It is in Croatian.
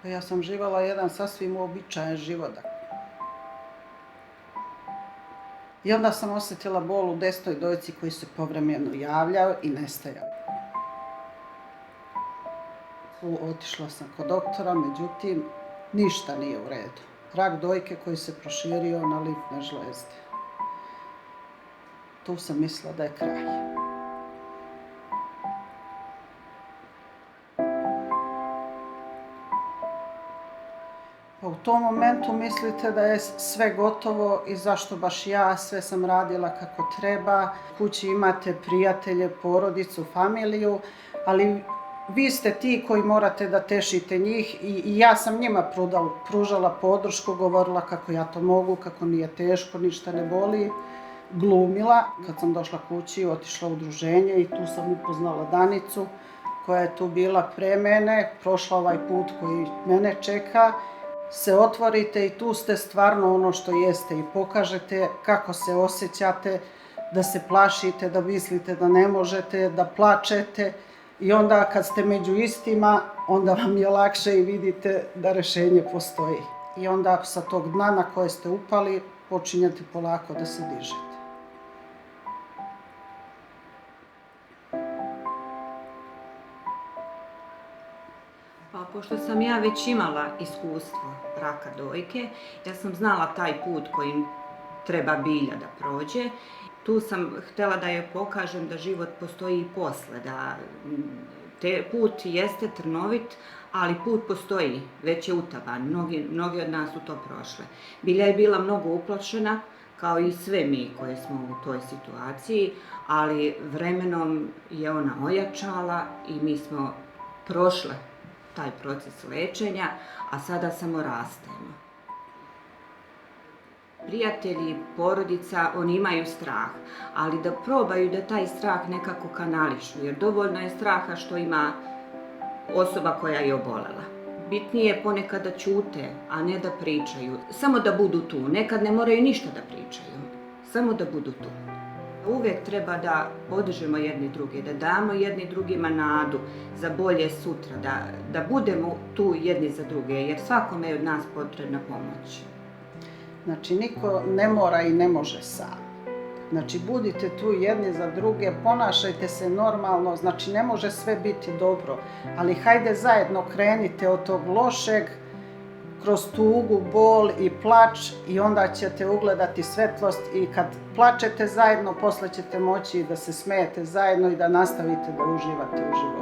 Pa ja sam živala jedan sasvim uobičajen život. I onda sam osjetila bol u desnoj dojci koji se povremeno javljao i nestajao. Otišla sam kod doktora, međutim, ništa nije u redu. Rak dojke koji se proširio na limfne žlezde. Tu sam mislila da je kraj. Pa u tom momentu mislite da je sve gotovo i zašto baš ja, sve sam radila kako treba. Kući imate prijatelje, porodicu, familiju, ali vi ste ti koji morate da tešite njih i ja sam njima pružala podršku, govorila kako ja to mogu, kako nije teško, ništa ne boli. Glumila. Kad sam došla kući, otišla u udruženje i tu sam upoznala Danicu koja je tu bila pre mene, prošla ovaj put koji mene čeka. Se otvorite i tu ste stvarno ono što jeste i pokažete kako se osjećate, da se plašite, da mislite da ne možete, da plačete i onda kad ste među istima, onda vam je lakše i vidite da rješenje postoji. I onda sa tog dna na koje ste upali, počinjete polako da se dižete. Pa pošto sam ja već imala iskustvo raka dojke, ja sam znala taj put kojim treba bilja da prođe. Tu sam htjela da joj pokažem da život postoji i posle, da put jeste trnovit, ali put postoji, već je utaban. Mnogi od nas su to prošle. Bilja je bila mnogo uplašena, kao i sve mi koje smo u toj situaciji, ali vremenom je ona ojačala i mi smo prošle taj proces lečenja, a sada samo rastemo. Prijatelji, porodica, oni imaju strah, ali da probaju da taj strah nekako kanališu, jer dovoljno je straha što ima osoba koja je obolela. Bitnije je ponekad da ćute, a ne da pričaju. Samo da budu tu, nekad ne moraju ništa da pričaju, samo da budu tu. Uvijek treba da podržimo jedni druge, da damo jedni drugima nadu za bolje sutra, da budemo tu jedni za druge, jer svakome je od nas potrebna pomoć. Znači, niko ne mora i ne može sam. Znači, budite tu jedni za druge, ponašajte se normalno, znači ne može sve biti dobro, ali hajde zajedno krenite od tog lošeg, kroz tugu, bol i plač i onda ćete ugledati svetlost i kad plačete zajedno, posle ćete moći da se smejete zajedno i da nastavite da uživate u životu.